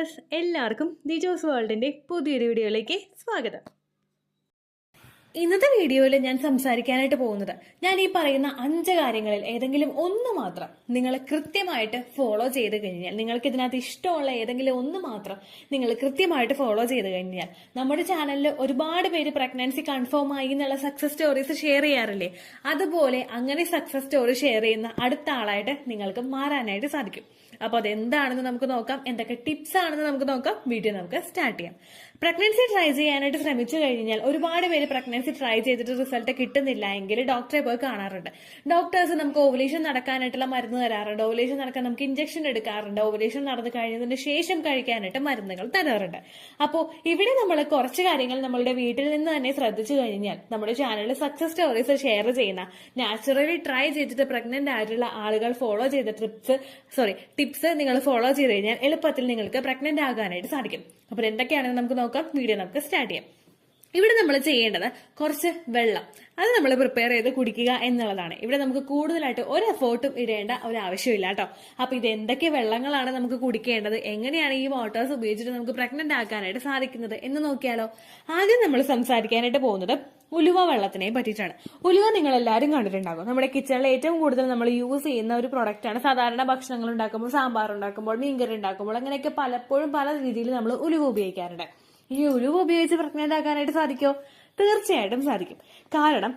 Viewers, എല്ലാവർക്കും ദിജോസ് വേൾഡിന്റെ പുതിയൊരു വീഡിയോയിലേക്ക് സ്വാഗതം. ഇന്നത്തെ വീഡിയോയിൽ ഞാൻ സംസാരിക്കാനായിട്ട് പോകുന്നത് ഞാൻ ഈ പറയുന്ന 5 കാര്യങ്ങളിൽ ഏതെങ്കിലും ഒന്ന് മാത്രം നിങ്ങൾ കൃത്യമായിട്ട് ഫോളോ ചെയ്ത് കഴിഞ്ഞാൽ, നിങ്ങൾക്ക് ഇതിനകത്ത് ഇഷ്ടമുള്ള ഏതെങ്കിലും ഒന്ന് മാത്രം നിങ്ങൾ കൃത്യമായിട്ട് ഫോളോ ചെയ്ത് കഴിഞ്ഞാൽ, നമ്മുടെ ചാനലിൽ ഒരുപാട് പേര് പ്രഗ്നൻസി കൺഫേം ആയി എന്നുള്ള സക്സസ് സ്റ്റോറീസ് ഷെയർ ചെയ്യാറില്ലേ, അതുപോലെ അങ്ങനെ സക്സസ് സ്റ്റോറി ഷെയർ ചെയ്യുന്ന അടുത്ത ആളായിട്ട് നിങ്ങൾക്ക് മാറാനായിട്ട് സാധിക്കും. അപ്പൊ അതെന്താണെന്ന് നമുക്ക് നോക്കാം, എന്തൊക്കെ ടിപ്സ് ആണെന്ന് നമുക്ക് നോക്കാം. വീഡിയോ നമുക്ക് സ്റ്റാർട്ട് ചെയ്യാം. പ്രഗ്നൻസി ട്രൈ ചെയ്യാനായിട്ട് ശ്രമിച്ചു കഴിഞ്ഞാൽ ഒരുപാട് പേര് പ്രഗ്നൻസി ട്രൈ ചെയ്തിട്ട് റിസൾട്ട് കിട്ടുന്നില്ല എങ്കിൽ ഡോക്ടറെ പോയി കാണാറുണ്ട്. ഡോക്ടേഴ്സ് നമുക്ക് ഓവുലേഷൻ നടക്കാനായിട്ടുള്ള മരുന്ന് തരാറുണ്ട്, ഓവുലേഷൻ നടക്കാൻ നമുക്ക് ഇഞ്ചക്ഷൻ എടുക്കാറുണ്ട്, ഓവുലേഷൻ നടന്നു കഴിഞ്ഞതിന് ശേഷം കഴിക്കാനായിട്ട് മരുന്നുകൾ തരാറുണ്ട്. അപ്പോൾ ഇവിടെ നമ്മൾ കുറച്ച് കാര്യങ്ങൾ നമ്മളുടെ വീട്ടിൽ നിന്ന് തന്നെ ശ്രദ്ധിച്ചു കഴിഞ്ഞാൽ നമ്മുടെ ചാനലിൽ സക്സസ് സ്റ്റോറീസ് ഷെയർ ചെയ്യുന്ന, നാച്ചുറലി ട്രൈ ചെയ്തിട്ട് പ്രഗ്നന്റ് ആയിട്ടുള്ള ആളുകൾ ഫോളോ ചെയ്ത ടിപ്സ് നിങ്ങൾ ഫോളോ ചെയ്ത് കഴിഞ്ഞാൽ എളുപ്പത്തിൽ നിങ്ങൾക്ക് പ്രഗ്നന്റ് ആകാനായിട്ട് സാധിക്കും. അപ്പോൾ എന്തൊക്കെയാണെന്ന് നമുക്ക് നോക്കാം. വീഡിയോ നമുക്ക് സ്റ്റാർട്ട് ചെയ്യാം. ഇവിടെ നമ്മൾ ചെയ്യേണ്ടത് കുറച്ച് വെള്ളം അത് നമ്മൾ പ്രിപ്പയർ ചെയ്ത് കുടിക്കുക എന്നുള്ളതാണ്. ഇവിടെ നമുക്ക് കൂടുതലായിട്ട് ഒരു എഫേർട്ടും ഇടേണ്ട ഒരു ആവശ്യമില്ല കേട്ടോ. അപ്പൊ ഇത് എന്തൊക്കെ വെള്ളങ്ങളാണ് നമുക്ക് കുടിക്കേണ്ടത്, എങ്ങനെയാണ് ഈ വാട്ടേഴ്സ് ഉപയോഗിച്ചിട്ട് നമുക്ക് പ്രഗ്നന്റ് ആക്കാനായിട്ട് സാധിക്കുന്നത് എന്ന് നോക്കിയാലോ. ആദ്യം നമ്മൾ സംസാരിക്കാനായിട്ട് പോകുന്നത് ഉലുവ വെള്ളത്തിനെ പറ്റിയിട്ടാണ്. ഉലുവ നിങ്ങൾ എല്ലാവരും കണ്ടിട്ടുണ്ടാകും. നമ്മുടെ കിച്ചണിൽ ഏറ്റവും കൂടുതൽ നമ്മൾ യൂസ് ചെയ്യുന്ന ഒരു പ്രൊഡക്റ്റ് ആണ്. സാധാരണ ഭക്ഷണങ്ങൾ ഉണ്ടാക്കുമ്പോൾ, സാമ്പാർ ഉണ്ടാക്കുമ്പോൾ, മീൻകറി ഉണ്ടാക്കുമ്പോൾ, അങ്ങനെയൊക്കെ പലപ്പോഴും പല രീതിയിൽ നമ്മൾ ഉലുവ ഉപയോഗിക്കാറുണ്ട്. ഈ ഉലുവ ഉപയോഗിച്ച് പ്രഗ്നന്റ് ആക്കാനായിട്ട് സാധിക്കുമോ? തീർച്ചയായിട്ടും സാധിക്കും. കാരണം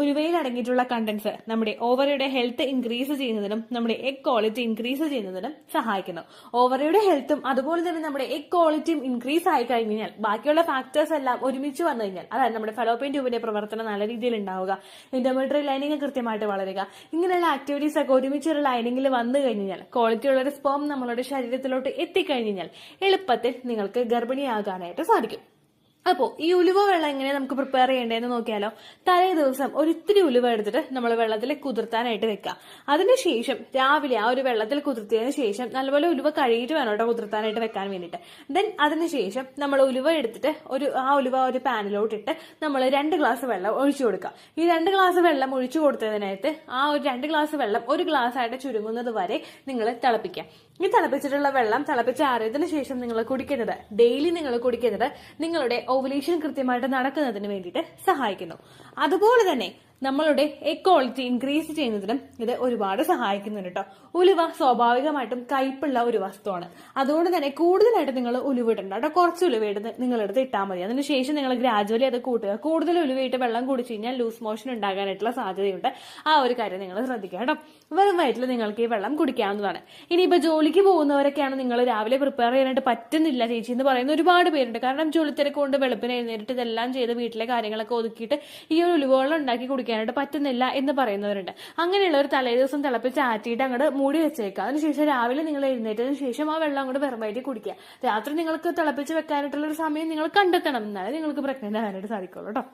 ഉലുവയിൽ അടങ്ങിയിട്ടുള്ള കണ്ടൻസ് നമ്മുടെ ഓവറിയുടെ ഹെൽത്ത് ഇൻക്രീസ് ചെയ്യുന്നതിനും നമ്മുടെ എഗ് ക്വാളിറ്റി ഇൻക്രീസ് ചെയ്യുന്നതിനും സഹായിക്കുന്നു. ഓവറിയുടെ ഹെൽത്തും അതുപോലെ തന്നെ നമ്മുടെ എഗ് ക്വാളിറ്റിയും ഇൻക്രീസ് ആയി കഴിഞ്ഞാൽ ബാക്കിയുള്ള ഫാക്ടേഴ്സ് എല്ലാം ഒരുമിച്ച് വന്നു കഴിഞ്ഞാൽ, അതായത് നമ്മുടെ ഫലോപ്പിയൻ ട്യൂബിന്റെ പ്രവർത്തനം നല്ല രീതിയിൽ ഉണ്ടാവുക, എന്റോമെട്രി ലൈനിങ് കൃത്യമായിട്ട് വളരുക, ഇങ്ങനെയുള്ള ആക്ടിവിറ്റീസ് ഒക്കെ ഒരുമിച്ചൊരു ലൈനിങ്ങിൽ വന്നു കഴിഞ്ഞാൽ, ക്വാളിറ്റി ഉള്ള ഒരു സ്പേം നമ്മളുടെ ശരീരത്തിലോട്ട് എത്തിക്കഴിഞ്ഞാൽ എളുപ്പത്തിൽ നിങ്ങൾക്ക് ഗർഭിണിയാകാനായിട്ട് സാധിക്കും. അപ്പോൾ ഈ ഉലുവ വെള്ളം എങ്ങനെ നമുക്ക് പ്രിപ്പയർ ചെയ്യേണ്ടതെന്ന് നോക്കിയാലോ. തലേ ദിവസം ഒരിത്തിരി ഉലുവ എടുത്തിട്ട് നമ്മൾ വെള്ളത്തിൽ കുതിർത്താനായിട്ട് വെക്കുക. അതിനുശേഷം രാവിലെ ആ ഒരു വെള്ളത്തിൽ കുതിർത്തിയതിനു ശേഷം നല്ലപോലെ ഉലുവ കഴുകിയിട്ട് വേണം കേട്ടോ കുതിർത്താനായിട്ട് വെക്കാൻ വേണ്ടിയിട്ട്. ദെൻ അതിനുശേഷം നമ്മൾ ഉലുവ എടുത്തിട്ട് ആ ഉലുവ ഒരു പാനിലോട്ടിട്ട് നമ്മൾ 2 ഗ്ലാസ് വെള്ളം ഒഴിച്ചു കൊടുക്കുക. ഈ 2 ഗ്ലാസ് വെള്ളം ഒഴിച്ചു കൊടുത്തതിനകത്ത് ആ ഒരു 2 ഗ്ലാസ് വെള്ളം 1 ഗ്ലാസ് ആയിട്ട് ചുരുങ്ങുന്നത് വരെ നിങ്ങൾ തിളപ്പിക്കുക. ഈ തിളപ്പിച്ചിട്ടുള്ള വെള്ളം തിളപ്പിച്ചാറിയതിനു ശേഷം നിങ്ങൾ കുടിക്കുന്നത്, ഡെയിലി നിങ്ങൾ കുടിക്കുന്നത് നിങ്ങളുടെ ഓവുലേഷൻ കൃത്യമായിട്ട് നടക്കുന്നതിന് വേണ്ടിയിട്ട് സഹായിക്കുന്നു. അതുപോലെ തന്നെ നമ്മളുടെ എഗ് ക്വാളിറ്റി ഇൻക്രീസ് ചെയ്യുന്നതിനും ഇത് ഒരുപാട് സഹായിക്കുന്നുണ്ട് കേട്ടോ. ഉലുവ സ്വാഭാവികമായിട്ടും കയ്പുള്ള ഒരു വസ്തുവാണ്. അതുകൊണ്ട് തന്നെ കൂടുതലായിട്ട് നിങ്ങൾ ഉലുവ ഇടണ്ട കേട്ടോ. കുറച്ച് ഉലുവ എടുത്ത് നിങ്ങളെടുത്ത് ഇട്ടാൽ മതി. അതിനുശേഷം നിങ്ങൾ ഗ്രാജുവലി അത് കൂട്ടുക. കൂടുതൽ ഉലുവയിട്ട് വെള്ളം കുടിച്ചു കഴിഞ്ഞാൽ ലൂസ് മോഷൻ ഉണ്ടാകാനായിട്ടുള്ള സാധ്യതയുണ്ട്. ആ ഒരു കാര്യം നിങ്ങൾ ശ്രദ്ധിക്കുക കേട്ടോ. വെറും വയറ്റിൽ നിങ്ങൾക്ക് ഈ വെള്ളം കുടിക്കാവുന്നതാണ്. ഇനിയിപ്പോ ജോലിക്ക് പോകുന്നവരൊക്കെയാണ് നിങ്ങൾ രാവിലെ പ്രിപ്പയർ ചെയ്യാനായിട്ട് പറ്റുന്നില്ല ചേച്ചി എന്ന് പറയുന്ന ഒരുപാട് പേരുണ്ട്. കാരണം ജോലിത്തിരക്ക് കൊണ്ട് വെളുപ്പിനെ എഴുന്നേറ്റ് ഇതെല്ലാം ചെയ്ത് വീട്ടിലെ കാര്യങ്ങളൊക്കെ ഒതുക്കിയിട്ട് ഈ ഒരു ഉലുവവെള്ളം ഉണ്ടാക്കി കുടിക്കാനായിട്ട് പറ്റുന്നില്ല എന്ന് പറയുന്നവരുണ്ട്. അങ്ങനെയുള്ള ഒരു തലേ ദിവസം തിളപ്പിച്ച് ആറ്റിയിട്ട് അങ്ങോട്ട് മൂടി വെച്ചേക്കുക. അതിനുശേഷം രാവിലെ നിങ്ങൾ എഴുന്നേറ്റതിന് ശേഷം ആ വെള്ളം അങ്ങോട്ട് വെറും വയറ്റിൽ കുടിക്കുക. രാത്രി നിങ്ങൾക്ക് തിളപ്പിച്ച് വെക്കാനായിട്ടുള്ള ഒരു സമയം നിങ്ങൾ കണ്ടെത്തണം, എന്നാലേ നിങ്ങൾക്ക് പ്രഗ്നന്റ് ആകാനായിട്ട് സാധിക്കുള്ളൂ കേട്ടോ.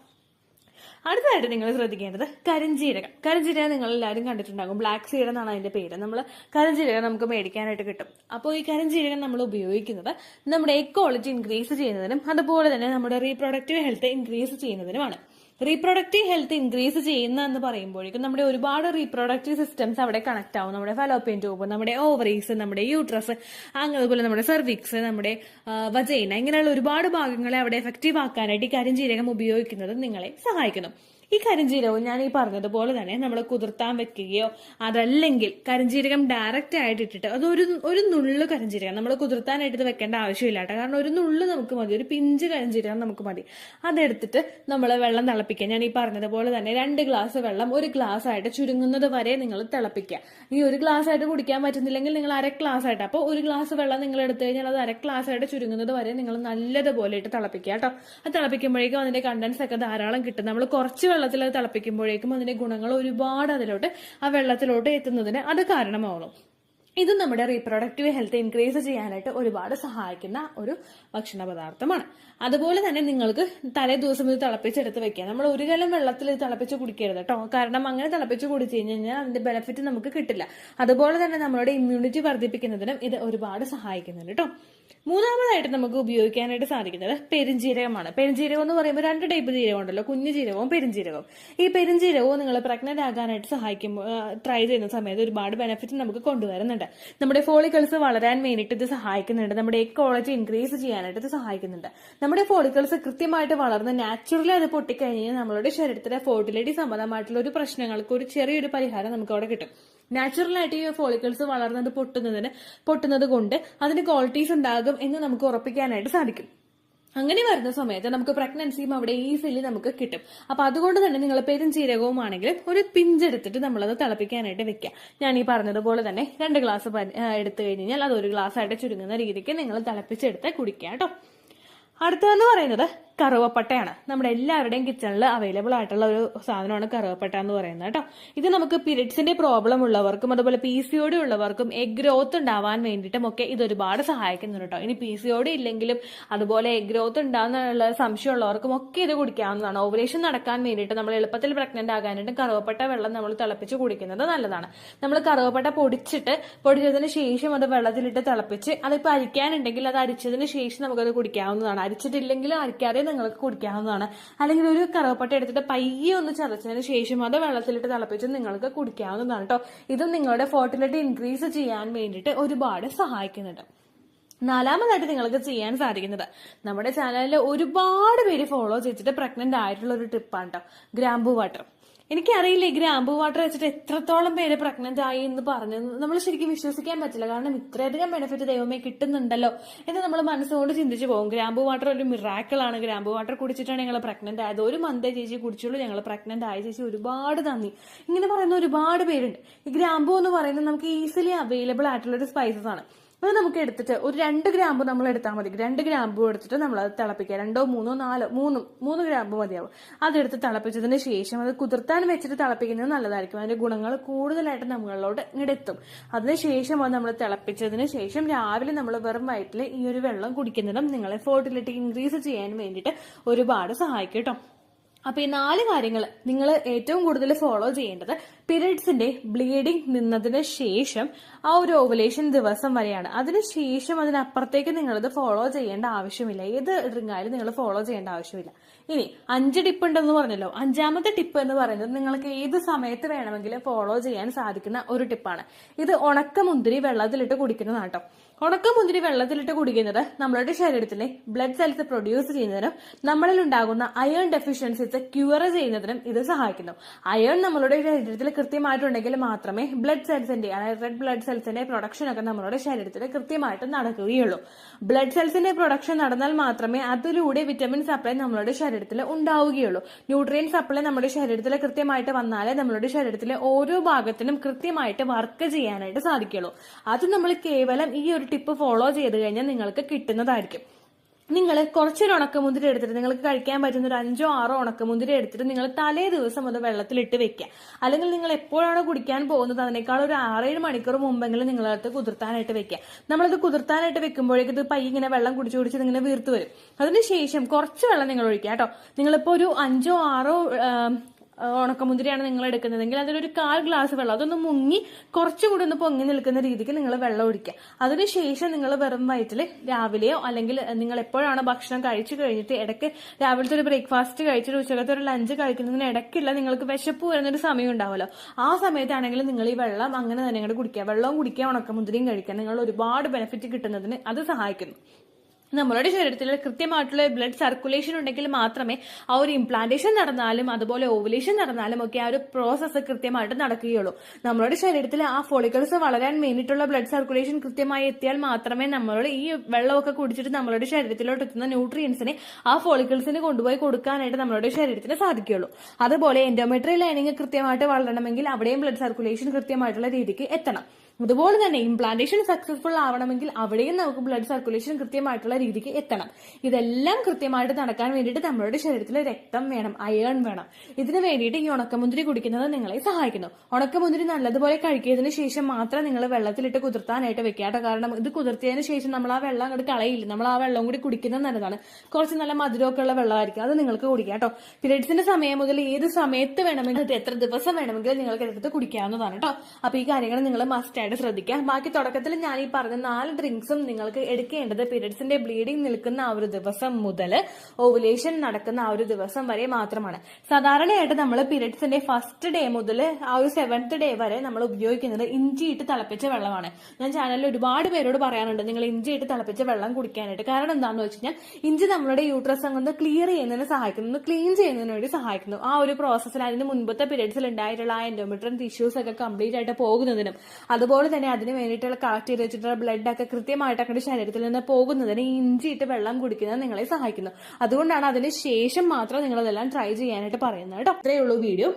അടുത്തതായിട്ട് നിങ്ങൾ ശ്രദ്ധിക്കേണ്ടത് കരിഞ്ജീരകം. കരിഞ്ജീരകം നിങ്ങൾ എല്ലാവരും കണ്ടിട്ടുണ്ടാകും. ബ്ലാക്ക് സീഡ് എന്നാണ് അതിന്റെ പേര്. നമ്മൾ കരിഞ്ജീരകം നമുക്ക് മേടിക്കാനായിട്ട് കിട്ടും. അപ്പോൾ ഈ കരിഞ്ജീരകം നമ്മൾ ഉപയോഗിക്കുന്നത് നമ്മുടെ എഗ് ക്വാളിറ്റി ഇൻക്രീസ് ചെയ്യുന്നതിനും അതുപോലെ തന്നെ നമ്മുടെ റീപ്രൊഡക്റ്റീവ് ഹെൽത്ത് ഇൻക്രീസ് ചെയ്യുന്നതിനുമാണ്. റീപ്രൊഡക്റ്റീവ് ഹെൽത്ത് ഇൻക്രീസ് ചെയ്യുന്ന എന്ന് പറയുമ്പോഴേക്കും നമ്മുടെ ഒരുപാട് റീപ്രൊഡക്റ്റീവ് സിസ്റ്റംസ് അവിടെ കണക്ട് ആവും. നമ്മുടെ ഫലോപ്പിയൻ ട്യൂബ്, നമ്മുടെ ഓവറീസ്, നമ്മുടെ യൂട്രസ്, അതുപോലെ നമ്മുടെ സെർവിക്സ്, നമ്മുടെ വജൈന, ഇങ്ങനെയുള്ള ഒരുപാട് ഭാഗങ്ങളെ അവിടെ എഫക്റ്റീവ് ആക്കാനായിട്ട് ഈ കരിഞ്ജീരകം ഉപയോഗിക്കുന്നത് നിങ്ങളെ സഹായിക്കുന്നു. ഈ കരിഞ്ജീരകവും ഞാൻ ഈ പറഞ്ഞതുപോലെ തന്നെ നമ്മൾ കുതിർത്താൻ വെക്കുകയോ അതല്ലെങ്കിൽ കരിഞ്ജീരകം ഡയറക്റ്റ് ആയിട്ട് ഇട്ടിട്ട് ഒരു നുള്ളു കരിഞ്ജീരകം നമ്മൾ കുതിർത്താനായിട്ട് വെക്കേണ്ട ആവശ്യമില്ല കേട്ടോ. കാരണം ഒരു നുള്ളു നമുക്ക് മതി, ഒരു പിഞ്ച് കരിഞ്ജീരകം നമുക്ക് മതി. അതെടുത്തിട്ട് നമ്മൾ വെള്ളം തിളപ്പിക്കുക. ഞാൻ ഈ പറഞ്ഞതുപോലെ തന്നെ 2 ഗ്ലാസ് വെള്ളം 1 ഗ്ലാസ് ആയിട്ട് ചുരുങ്ങുന്നത് വരെ നിങ്ങൾ തിളപ്പിക്കുക. ഈ 1 ഗ്ലാസ് ആയിട്ട് കുടിക്കാൻ പറ്റുന്നില്ലെങ്കിൽ നിങ്ങൾ 1/2 ഗ്ലാസ് ആയിട്ട്, അപ്പോൾ 1 ഗ്ലാസ് വെള്ളം നിങ്ങൾ എടുത്തു കഴിഞ്ഞാൽ അത് 1/2 ഗ്ലാസ് ആയിട്ട് ചുരുങ്ങുന്നത് വരെ നിങ്ങൾ നല്ലതുപോലെ ഇട്ട് തിളപ്പിക്കുക കേട്ടോ. അത് തിളപ്പിക്കുമ്പോഴേക്കും അതിന്റെ കണ്ടൻസ് ഒക്കെ ധാരാളം കിട്ടും. നമ്മൾ കുറച്ച് വെള്ളത്തിൽ അത് തിളപ്പിക്കുമ്പോഴേക്കും അതിന്റെ ഗുണങ്ങൾ ഒരുപാട് അതിലോട്ട് ആ വെള്ളത്തിലോട്ട് എത്തുന്നതിന് അത് കാരണമാവണം. ഇത് നമ്മുടെ റീപ്രൊഡക്റ്റീവ് ഹെൽത്ത് ഇൻക്രീസ് ചെയ്യാനായിട്ട് ഒരുപാട് സഹായിക്കുന്ന ഒരു ഭക്ഷണ പദാർത്ഥമാണ്. അതുപോലെ തന്നെ നിങ്ങൾക്ക് തലേ ദിവസം ഇത് തിളപ്പിച്ചെടുത്ത് വെക്കുക. നമ്മൾ 1 കലം വെള്ളത്തിൽ ഇത് തിളപ്പിച്ച് കുടിക്കരുത് കേട്ടോ. കാരണം അങ്ങനെ തിളപ്പിച്ച് കുടിച്ചു കഴിഞ്ഞാൽ അതിന്റെ ബെനിഫിറ്റ് നമുക്ക് കിട്ടില്ല. അതുപോലെ തന്നെ നമ്മളുടെ ഇമ്മ്യൂണിറ്റി വർദ്ധിപ്പിക്കുന്നതിനും ഇത് ഒരുപാട് സഹായിക്കുന്നുണ്ട് കേട്ടോ. മൂന്നാമതായിട്ട് നമുക്ക് ഉപയോഗിക്കാനായിട്ട് സാധിക്കുന്നത് പെരുംജീരകമാണ്. പെരുംജീരകം എന്ന് പറയുമ്പോൾ 2 ടൈപ്പ് ജീരകം ഉണ്ടല്ലോ, കുഞ്ഞു ജീരകവും പെരുംജീരകവും. ഈ പെരുംജീരകവും നിങ്ങൾ പ്രഗ്നന്റ് ആകാനായിട്ട് സഹായിക്കുമ്പോൾ ട്രൈ ചെയ്യുന്ന സമയത്ത് ഒരുപാട് ബെനിഫിറ്റ് നമുക്ക് കൊണ്ടുവരുന്നുണ്ട്. നമ്മുടെ ഫോളിക്കിൾസ് വളരാൻ വേണ്ടിയിട്ട് ഇത് സഹായിക്കുന്നുണ്ട്. നമ്മുടെ എഗ് ക്വാളിറ്റി ഇൻക്രീസ് ചെയ്യാനായിട്ട് ഇത് സഹായിക്കുന്നുണ്ട്. നമ്മുടെ ഫോളിക്കിൾസ് കൃത്യമായിട്ട് വളർന്ന് നാച്ചുറലി അത് പൊട്ടിക്കഴിഞ്ഞാൽ നമ്മളുടെ ശരീരത്തിലെ ഫെർട്ടിലിറ്റി സംബന്ധമായിട്ടുള്ള ഒരു പ്രശ്നങ്ങൾക്ക് ഒരു ചെറിയൊരു പരിഹാരം നമുക്ക് അവിടെ കിട്ടും. നാച്ചുറലായിട്ട് ഈ ഫോളിക്കിൾസ് വളർന്നത് പൊട്ടുന്നത് കൊണ്ട് അതിന് ക്വാളിറ്റീസ് ഉണ്ടാകും എന്ന് നമുക്ക് ഉറപ്പിക്കാനായിട്ട് സാധിക്കും. അങ്ങനെ വരുന്ന സമയത്ത് നമുക്ക് പ്രഗ്നൻസിയും അവിടെ ഈസിലി നമുക്ക് കിട്ടും. അപ്പൊ അതുകൊണ്ട് തന്നെ നിങ്ങൾ പെരുംജീരകവും ആണെങ്കിലും ഒരു പിഞ്ചെടുത്തിട്ട് നമ്മളത് തിളപ്പിക്കാനായിട്ട് വെക്കുക. ഞാൻ ഈ പറഞ്ഞതുപോലെ തന്നെ 2 ഗ്ലാസ് എടുത്തു കഴിഞ്ഞാൽ അത് 1 ഗ്ലാസ് ആയിട്ട് ചുരുങ്ങുന്ന രീതിക്ക് നിങ്ങൾ തിളപ്പിച്ചെടുത്ത് കുടിക്കുക കേട്ടോ. അടുത്തതെന്ന് പറയുന്നത് കറുവപ്പട്ടയാണ്. നമ്മുടെ എല്ലാവരുടെയും കിച്ചണിൽ അവൈലബിൾ ആയിട്ടുള്ള ഒരു സാധനമാണ് കറുവപ്പട്ട എന്ന് പറയുന്നത് കേട്ടോ. ഇത് നമുക്ക് പീരിയഡ്സിന്റെ പ്രോബ്ലം ഉള്ളവർക്കും അതുപോലെ PCOD ഉള്ളവർക്കും എഗ് ഗ്രോത്ത് ഉണ്ടാവാൻ വേണ്ടിയിട്ടും ഒക്കെ ഇത് ഒരുപാട് സഹായിക്കുന്നുണ്ട് കേട്ടോ. ഇനി PCOD ഇല്ലെങ്കിലും അതുപോലെ എഗ് ഗ്രോത്ത് ഉണ്ടാകുന്നുള്ള സംശയമുള്ളവർക്കും ഒക്കെ ഇത് കുടിക്കാവുന്നതാണ്. ഓവുലേഷൻ നടക്കാൻ വേണ്ടിയിട്ട് നമ്മൾ എളുപ്പത്തിൽ പ്രഗ്നന്റ് ആകാനായിട്ട് കറുവപ്പട്ട വെള്ളം നമ്മൾ തിളപ്പിച്ച് കുടിക്കുന്നത് നല്ലതാണ്. നമ്മൾ കറുവപ്പട്ട പൊടിച്ചതിന് ശേഷം അത് വെള്ളത്തിലിട്ട് തിളപ്പിച്ച് അതിപ്പോൾ അരിക്കാനുണ്ടെങ്കിൽ അത് അരിച്ചതിന് ശേഷം നമുക്കത് കുടിക്കാവുന്നതാണ്. അരിച്ചിട്ടില്ലെങ്കിലും അരിക്കാതെ നിങ്ങൾക്ക് കുടിക്കാവുന്നതാണ്. അല്ലെങ്കിൽ ഒരു കറുവപ്പട്ട എടുത്തിട്ട് പയ്യെ ഒന്ന് ചതച്ചതിന് ശേഷം അത് വെള്ളത്തിലിട്ട് തിളപ്പിച്ച് നിങ്ങൾക്ക് കുടിക്കാവുന്നതാണ് കേട്ടോ. ഇതും നിങ്ങളുടെ ഫെർട്ടിലിറ്റി ഇൻക്രീസ് ചെയ്യാൻ വേണ്ടിയിട്ട് ഒരുപാട് സഹായിക്കുന്നുണ്ട്. നാലാമതായിട്ട് നിങ്ങൾക്ക് ചെയ്യാൻ സാധിക്കുന്നത് നമ്മുടെ ചാനലിൽ ഒരുപാട് പേര് ഫോളോ ചെയ്തിട്ട് പ്രഗ്നന്റ് ആയിട്ടുള്ള ഒരു ടിപ്പാണ് കേട്ടോ, ഗ്രാമ്പൂ വാട്ടർ. എനിക്കറിയില്ല ഈ ഗ്രാമ്പൂ വാട്ടർ വെച്ചിട്ട് എത്രത്തോളം പേര് പ്രഗ്നന്റ് ആയി എന്ന് പറഞ്ഞത് നമ്മൾ ശരിക്കും വിശ്വസിക്കാൻ പറ്റില്ല. കാരണം ഇത്രയധികം ബെനിഫിറ്റ് ദൈവമേ കിട്ടുന്നുണ്ടല്ലോ എന്ന് നമ്മൾ മനസ്സുകൊണ്ട് ചിന്തിച്ചു പോകും. ഗ്രാമ്പൂ വാട്ടർ ഒരു മിറാക്കിളാണ്. ഗ്രാമ്പൂ വാട്ടർ കുടിച്ചിട്ടാണ് ഞങ്ങൾ പ്രഗ്നന്റ് ആയത്. 1 മന്തേ ചേച്ചി കുടിച്ചുള്ളൂ, ഞങ്ങൾ പ്രഗ്നന്റ് ആയ ചേച്ചി ഒരുപാട് നന്ദി, ഇങ്ങനെ പറയുന്ന ഒരുപാട് പേരുണ്ട്. ഈ ഗ്രാമ്പൂ എന്ന് പറയുന്നത് നമുക്ക് ഈസിലി അവൈലബിൾ ആയിട്ടുള്ള ഒരു സ്പൈസസ് ആണ്. അത് നമുക്ക് എടുത്തിട്ട് ഒരു 2 ഗ്രാമ്പ് നമ്മൾ എടുത്താൽ മതി. 2 ഗ്രാമ്പ് എടുത്തിട്ട് നമ്മൾ അത് തിളപ്പിക്കുക. 2, 3, 4, 3 ഗ്രാമ്പ് മതിയാവും. അതെടുത്ത് തിളപ്പിച്ചതിന് ശേഷം അത് കുതിർത്താൻ വെച്ചിട്ട് തിളപ്പിക്കുന്നത് നല്ലതായിരിക്കും. അതിന്റെ ഗുണങ്ങൾ കൂടുതലായിട്ട് നമ്മളിലോട്ട് ഇങ്ങോട്ടെത്തും. അതിനുശേഷം അത് നമ്മൾ തിളപ്പിച്ചതിന് ശേഷം രാവിലെ നമ്മൾ വെറും വയറ്റിൽ ഈ ഒരു വെള്ളം കുടിക്കുന്നതും നിങ്ങളെ ഫെർട്ടിലിറ്റി ഇൻക്രീസ് ചെയ്യാൻ വേണ്ടിയിട്ട് ഒരുപാട് സഹായിക്കും കേട്ടോ. അപ്പൊ ഈ 4 കാര്യങ്ങൾ നിങ്ങൾ ഏറ്റവും കൂടുതൽ ഫോളോ ചെയ്യേണ്ടത് പീരിയഡ്സിന്റെ ബ്ലീഡിംഗ് നിന്നതിന് ശേഷം ആ ഒരു ഓവുലേഷൻ ദിവസം വരെയാണ്. അതിനുശേഷം അതിനപ്പുറത്തേക്ക് നിങ്ങളിത് ഫോളോ ചെയ്യേണ്ട ആവശ്യമില്ല. ഏത് ഡ്രിങ്ക് ആയാലും നിങ്ങൾ ഫോളോ ചെയ്യേണ്ട ആവശ്യമില്ല. ഇനി 5 ടിപ്പ് ഉണ്ടെന്ന് പറഞ്ഞല്ലോ. 5ാമത്തെ ടിപ്പ് എന്ന് പറയുന്നത് നിങ്ങൾക്ക് ഏത് സമയത്ത് വേണമെങ്കിലും ഫോളോ ചെയ്യാൻ സാധിക്കുന്ന ഒരു ടിപ്പാണ്. ഇത് ഉണക്കമുന്തിരി വെള്ളത്തിലിട്ട് കുടിക്കുന്നതാണ് കേട്ടോ. ഉണക്കമുന്തിരി വെള്ളത്തിലിട്ട് കുടിക്കുന്നത് നമ്മളുടെ ശരീരത്തിലെ ബ്ലഡ് സെൽസ് പ്രൊഡ്യൂസ് ചെയ്യുന്നതിനും നമ്മളിൽ ഉണ്ടാകുന്ന അയൺ ഡെഫിഷ്യൻസീസ് ക്യൂർ ചെയ്യുന്നതിനും ഇത് സഹായിക്കുന്നു. അയൺ നമ്മളുടെ ശരീരത്തിൽ കൃത്യമായിട്ടുണ്ടെങ്കിൽ മാത്രമേ ബ്ലഡ് സെൽസിന്റെ അതായത് റെഡ് ബ്ലഡ് സെൽസിന്റെ പ്രൊഡക്ഷൻ ഒക്കെ നമ്മളുടെ ശരീരത്തിൽ കൃത്യമായിട്ട് നടക്കുകയുള്ളൂ. ബ്ലഡ് സെൽസിന്റെ പ്രൊഡക്ഷൻ നടന്നാൽ മാത്രമേ അതിലൂടെ വിറ്റമിൻ സപ്ലൈ നമ്മളുടെ ശരീരത്തിൽ ഉണ്ടാവുകയുള്ളൂ. ന്യൂട്രിയൻ സപ്ലൈ നമ്മുടെ ശരീരത്തിൽ കൃത്യമായിട്ട് വന്നാലേ നമ്മളുടെ ശരീരത്തിലെ ഓരോ ഭാഗത്തിനും കൃത്യമായിട്ട് വർക്ക് ചെയ്യാനായിട്ട് സാധിക്കുള്ളൂ. അത് നമ്മൾ കേവലം ഈ ഒരു ടിപ്പ് ഫോളോ ചെയ്ത് കഴിഞ്ഞാൽ നിങ്ങൾക്ക് കിട്ടുന്നതായിരിക്കും. നിങ്ങൾ കുറച്ചൊരു ഉണക്കമുന്തിരി എടുത്തിട്ട് നിങ്ങൾക്ക് കഴിക്കാൻ പറ്റുന്ന ഒരു 5 or 6 ഉണക്കമുന്തിരി എടുത്തിട്ട് നിങ്ങൾ തലേ ദിവസം അത് വെള്ളത്തിലിട്ട് വെക്കുക. അല്ലെങ്കിൽ നിങ്ങൾ എപ്പോഴാണോ കുടിക്കാൻ പോകുന്നത് അതിനേക്കാൾ ഒരു 6-7 മണിക്കൂർ മുമ്പെങ്കിലും നിങ്ങളത് കുതിർത്താനായിട്ട് വെക്കുക. നമ്മളത് കുതിർത്താനായിട്ട് വെക്കുമ്പോഴേക്കും ഇത് പയ്യെ ഇങ്ങനെ വെള്ളം കുടിച്ച് ഇങ്ങനെ വീർത്ത് വരും. അതിനുശേഷം കുറച്ച് വെള്ളം നിങ്ങൾ ഒഴിക്കുക കേട്ടോ. നിങ്ങളിപ്പോ ഒരു 5 or 6 ഉണക്കമുന്തിരിയാണ് നിങ്ങൾ എടുക്കുന്നതെങ്കിൽ അതിലൊരു 1/4 ഗ്ലാസ് വെള്ളം അതൊന്ന് മുങ്ങി കുറച്ചുകൂടി ഒന്ന് പൊങ്ങി നിൽക്കുന്ന രീതിക്ക് നിങ്ങൾ വെള്ളം ഒഴിക്കുക. അതിനുശേഷം നിങ്ങൾ വെറും വയറ്റിൽ രാവിലെയോ അല്ലെങ്കിൽ നിങ്ങൾ എപ്പോഴാണോ ഭക്ഷണം കഴിച്ചു കഴിഞ്ഞിട്ട് ഇടയ്ക്ക് രാവിലത്തെ ഒരു ബ്രേക്ക്ഫാസ്റ്റ് കഴിച്ചിട്ട് ഉച്ചക്കത്തെ ഒരു ലഞ്ച് കഴിക്കുന്നതിന് ഇടയ്ക്കില്ല നിങ്ങൾക്ക് വിശപ്പ് വരുന്നൊരു സമയം ഉണ്ടാവുമല്ലോ. ആ സമയത്താണെങ്കിൽ നിങ്ങൾ ഈ വെള്ളം അങ്ങനെ തന്നെ അങ്ങോട്ട് കുടിക്കുക. വെള്ളവും കുടിക്കുക, ഉണക്കമുന്തിരിയും കഴിക്കുക. നിങ്ങൾ ഒരുപാട് ബെനിഫിറ്റ് കിട്ടുന്നതിന് അത് സഹായിക്കുന്നു. നമ്മളുടെ ശരീരത്തിൽ കൃത്യമായിട്ടുള്ള ബ്ലഡ് സർക്കുലേഷൻ ഉണ്ടെങ്കിൽ മാത്രമേ ആ ഒരു ഇംപ്ലാന്റേഷൻ നടന്നാലും അതുപോലെ ഓവുലേഷൻ നടന്നാലും ഒക്കെ ആ ഒരു പ്രോസസ്സ് കൃത്യമായിട്ട് നടക്കുകയുള്ളൂ. നമ്മളുടെ ശരീരത്തിൽ ആ ഫോളിക്കിൾസ് വളരാൻ വേണ്ടിയിട്ടുള്ള ബ്ലഡ് സർക്കുലേഷൻ കൃത്യമായി എത്തിയാൽ മാത്രമേ നമ്മളുടെ ഈ വെള്ളമൊക്കെ കുടിച്ചിട്ട് നമ്മളുടെ ശരീരത്തിലോട്ട് എത്തുന്ന ന്യൂട്രിയൻസിനെ ആ ഫോളിക്കിൾസിന് കൊണ്ടുപോയി കൊടുക്കാനായിട്ട് നമ്മളുടെ ശരീരത്തിന് സാധിക്കുകയുള്ളൂ. അതുപോലെ എൻഡോമെട്രിയൽ ലൈനിങ് കൃത്യമായിട്ട് വളരണമെങ്കിൽ അവിടെയും ബ്ലഡ് സർക്കുലേഷൻ കൃത്യമായിട്ടുള്ള രീതിക്ക് എത്തണം. അതുപോലെ തന്നെ ഇംപ്ലാന്റേഷൻ സക്സസ്ഫുൾ ആവണമെങ്കിൽ അവിടെയും നമുക്ക് ബ്ലഡ് സർക്കുലേഷൻ കൃത്യമായിട്ടുള്ള രീതിക്ക് എത്തണം. ഇതെല്ലാം കൃത്യമായിട്ട് നടക്കാൻ വേണ്ടിയിട്ട് നമ്മളുടെ ശരീരത്തിൽ രക്തം വേണം, അയൺ വേണം. ഇതിന് വേണ്ടിയിട്ട് ഈ ഉണക്കമുന്തിരി കുടിക്കുന്നത് നിങ്ങളെ സഹായിക്കുന്നു. ഉണക്കമുന്തിരി നല്ലതുപോലെ കഴിക്കിയതിന് ശേഷം മാത്രം നിങ്ങൾ വെള്ളത്തിലിട്ട് കുതിർത്താനായിട്ട് വെക്കാട്ടോ. കാരണം ഇത് കുതിർത്തിയതിന് ശേഷം നമ്മൾ ആ വെള്ളം അങ്ങോട്ട് കളയില്ല. നമ്മൾ ആ വെള്ളം കൂടി കുടിക്കുന്നത് നല്ലതാണ്. കുറച്ച് നല്ല മധുരമൊക്കെ ഉള്ള വെള്ളമായിരിക്കും, അത് നിങ്ങൾക്ക് കുടിക്കാം കേട്ടോ. പീരിയഡ്സിന്റെ സമയം മുതൽ ഏത് സമയത്ത് വേണമെങ്കിൽ എത്ര ദിവസം വേണമെങ്കിലും നിങ്ങൾക്ക് എടുത്ത് കുടിക്കാവുന്നതാണ് കേട്ടോ. അപ്പൊ ഈ കാര്യങ്ങൾ നിങ്ങൾ മസ്റ്റ് എടുക്കാനായിട്ട് ശ്രദ്ധിക്കുക. ബാക്കി തുടക്കത്തിൽ ഞാൻ ഈ പറഞ്ഞ 4 ഡ്രിങ്ക്സും നിങ്ങൾക്ക് എടുക്കേണ്ടത് പീരിയഡ്സിന്റെ ബ്ലീഡിംഗ് നിൽക്കുന്ന ആ ഒരു ദിവസം മുതൽ ഓവുലേഷൻ നടക്കുന്ന ആ ഒരു ദിവസം വരെ മാത്രമാണ്. സാധാരണയായിട്ട് നമ്മൾ പീരിയഡ്സിന്റെ ഫസ്റ്റ് ഡേ മുതൽ ആ ഒരു 7th ഡേ വരെ നമ്മൾ ഉപയോഗിക്കുന്നത് ഇഞ്ചി ഇട്ട് തിളപ്പിച്ച വെള്ളമാണ്. ഞാൻ ചാനലിൽ ഒരുപാട് പേരോട് പറയാറുണ്ട് നിങ്ങൾ ഇഞ്ചി ഇട്ട് തിളപ്പിച്ച വെള്ളം കുടിക്കാനായിട്ട്. കാരണം എന്താണെന്ന് വെച്ച് കഴിഞ്ഞാൽ ഇഞ്ചി നമ്മുടെ യൂട്രസ് അങ്ങ് ക്ലിയർ ചെയ്യുന്നതിന് സഹായിക്കുന്നു, ക്ലീൻ ചെയ്യുന്നതിന് വേണ്ടി സഹായിക്കുന്നു. ആ ഒരു പ്രോസസ്സിൽ അതിന് മുൻപത്തെ പീരിയഡ്സിൽ ഉണ്ടായിട്ടുള്ള ആ എൻഡോമെട്രിയൽ ടിഷ്യൂസ് ഒക്കെ കംപ്ലീറ്റ് ആയിട്ട് പോകുന്നതിനും അതുപോലെ തന്നെ അതിന് വേണ്ടിയിട്ടുള്ള കളക്ട് ചെയ്ത് വെച്ചിട്ടുള്ള ബ്ലഡ് ഒക്കെ കൃത്യമായിട്ട് അങ്ങനെ ശരീരത്തിൽ നിന്ന് പോകുന്നതിന് ഈ ഇഞ്ചി ഇട്ട് വെള്ളം കുടിക്കുന്നത് നിങ്ങളെ സഹായിക്കുന്നു. അതുകൊണ്ടാണ് അതിന് ശേഷം മാത്രം നിങ്ങൾ ഇതെല്ലാം ട്രൈ ചെയ്യാനായിട്ട് പറയുന്നത് കേട്ടോ. ഇത്രയേ ഉള്ളൂ വീഡിയോ.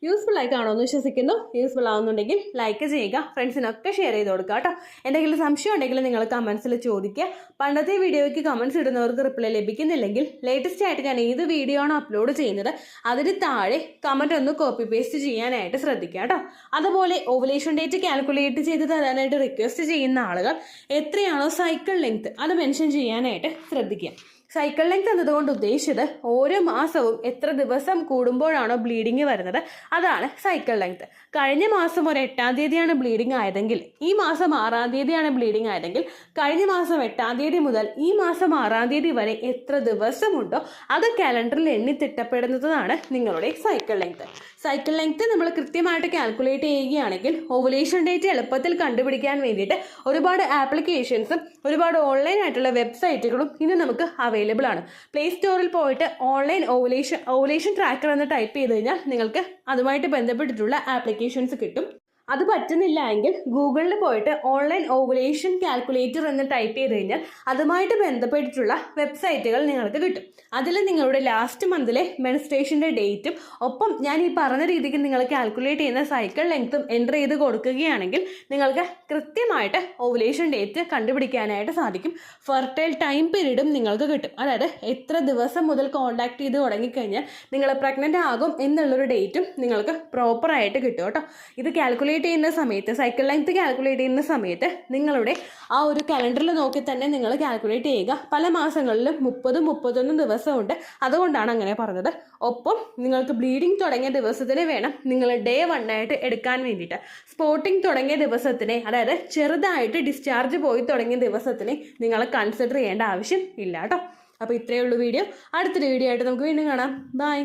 യൂസ്ഫുൾ ആയി കാണുമെന്ന് വിശ്വസിക്കുന്നു. യൂസ്ഫുൾ ആവുന്നുണ്ടെങ്കിൽ ലൈക്ക് ചെയ്യുക, ഫ്രണ്ട്സിനൊക്കെ ഷെയർ ചെയ്ത് കൊടുക്കുക കേട്ടോ. എന്തെങ്കിലും സംശയം ഉണ്ടെങ്കിൽ നിങ്ങൾ കമന്റ്സിൽ ചോദിക്കുക. പണ്ടത്തെ വീഡിയോയ്ക്ക് കമന്റ്സ് ഇടുന്നവർക്ക് റിപ്ലൈ ലഭിക്കുന്നില്ലെങ്കിൽ ലേറ്റസ്റ്റ് ആയിട്ട് ഞാൻ ഏത് വീഡിയോ ആണ് അപ്ലോഡ് ചെയ്യുന്നത് അതിന് താഴെ കമന്റ് ഒന്ന് കോപ്പി പേസ്റ്റ് ചെയ്യാനായിട്ട് ശ്രദ്ധിക്കുക കേട്ടോ. അതുപോലെ ഓവുലേഷൻ ഡേറ്റ് കാൽക്കുലേറ്റ് ചെയ്ത് തരാനായിട്ട് റിക്വസ്റ്റ് ചെയ്യുന്ന ആളുകൾ എത്രയാണോ സൈക്കിൾ ലെങ്ത് അത് മെൻഷൻ ചെയ്യാനായിട്ട് ശ്രദ്ധിക്കുക. സൈക്കിൾ ലെങ്ത് എന്നതുകൊണ്ട് ഉദ്ദേശിച്ചത് ഓരോ മാസവും എത്ര ദിവസം കൂടുമ്പോഴാണോ ബ്ലീഡിങ് വരുന്നത് അതാണ് സൈക്കിൾ ലെങ്ത്. കഴിഞ്ഞ മാസം ഒരു 8-ാം തീയതിയാണ് ബ്ലീഡിങ് ആയതെങ്കിൽ ഈ മാസം 6-ാം തീയതിയാണ് ബ്ലീഡിങ് ആയതെങ്കിൽ കഴിഞ്ഞ മാസം 8-ാം തീയതി മുതൽ ഈ മാസം 6-ാം തീയതി വരെ എത്ര ദിവസമുണ്ടോ അത് കാലണ്ടറിൽ എണ്ണി തിട്ടപ്പെടുന്നതാണ് നിങ്ങളുടെ സൈക്കിൾ ലെങ്ത്. സൈക്കിൾ ലെങ്ത് നമ്മൾ കൃത്യമായിട്ട് കാൽക്കുലേറ്റ് ചെയ്യുകയാണെങ്കിൽ ഓവുലേഷൻ ഡേറ്റ് എളുപ്പത്തിൽ കണ്ടുപിടിക്കാൻ വേണ്ടിയിട്ട് ഒരുപാട് ആപ്ലിക്കേഷൻസും ഒരുപാട് ഓൺലൈൻ ആയിട്ടുള്ള വെബ്സൈറ്റുകളും ഇന്ന് നമുക്ക് അവൈലബിൾ ആണ്. പ്ലേ സ്റ്റോറിൽ പോയിട്ട് ഓൺലൈൻ ഓവുലേഷൻ ട്രാക്കർ എന്ന് ടൈപ്പ് ചെയ്ത് കഴിഞ്ഞാൽ നിങ്ങൾക്ക് അതുമായിട്ട് ബന്ധപ്പെട്ടിട്ടുള്ള ആപ്ലിക്കേഷൻസ് കിട്ടും. അത് പറ്റുന്നില്ല എങ്കിൽ ഗൂഗിളിൽ പോയിട്ട് ഓൺലൈൻ ഓവുലേഷൻ കാൽക്കുലേറ്റർ എന്ന് ടൈപ്പ് ചെയ്ത് കഴിഞ്ഞാൽ അതുമായിട്ട് ബന്ധപ്പെട്ടിട്ടുള്ള വെബ്സൈറ്റുകൾ നിങ്ങൾക്ക് കിട്ടും. അതിൽ നിങ്ങളുടെ ലാസ്റ്റ് മന്തിലെ മെൻസ്ട്രേഷൻ്റെ ഡേറ്റും ഒപ്പം ഞാൻ ഈ പറഞ്ഞ രീതിക്ക് നിങ്ങൾ കാൽക്കുലേറ്റ് ചെയ്യുന്ന സൈക്കിൾ ലെങ്ത്തും എൻ്റർ ചെയ്ത് കൊടുക്കുകയാണെങ്കിൽ നിങ്ങൾക്ക് കൃത്യമായിട്ട് ഓവുലേഷൻ ഡേറ്റ് കണ്ടുപിടിക്കാനായിട്ട് സാധിക്കും. ഫെർട്ടൈൽ ടൈം പീരീഡും നിങ്ങൾക്ക് കിട്ടും. അതായത് എത്ര ദിവസം മുതൽ കോൺടാക്ട് ചെയ്ത് തുടങ്ങിക്കഴിഞ്ഞാൽ നിങ്ങൾ പ്രഗ്നൻ്റ് ആകും എന്നുള്ളൊരു ഡേറ്റും നിങ്ങൾക്ക് പ്രോപ്പറായിട്ട് കിട്ടും കേട്ടോ. ഇത് കാൽക്കുലേറ്റ് ചെയ്യുന്ന സമയത്ത് സൈക്കിൾ ലെങ്ത് കാൽക്കുലേറ്റ് ചെയ്യുന്ന സമയത്ത് നിങ്ങളുടെ ആ ഒരു കലണ്ടറിൽ നോക്കി തന്നെ നിങ്ങൾ കാൽക്കുലേറ്റ് ചെയ്യുക. പല മാസങ്ങളിലും 30-31 ദിവസമുണ്ട്, അതുകൊണ്ടാണ് അങ്ങനെ പറഞ്ഞത്. ഒപ്പം നിങ്ങൾക്ക് ബ്ലീഡിങ് തുടങ്ങിയ ദിവസത്തിന് വേണം നിങ്ങൾ ഡേ 1 ആയിട്ട് എടുക്കാൻ വേണ്ടിയിട്ട്. സ്പോട്ടിങ് തുടങ്ങിയ ദിവസത്തിനെ, അതായത് ചെറുതായിട്ട് ഡിസ്ചാർജ് പോയി തുടങ്ങിയ ദിവസത്തിനെ നിങ്ങൾ കൺസിഡർ ചെയ്യേണ്ട ആവശ്യം ഇല്ല കേട്ടോ. അപ്പോൾ ഇത്രയേ ഉള്ളൂ വീഡിയോ. അടുത്തൊരു വീഡിയോ ആയിട്ട് നമുക്ക് വീണ്ടും കാണാം. ബൈ.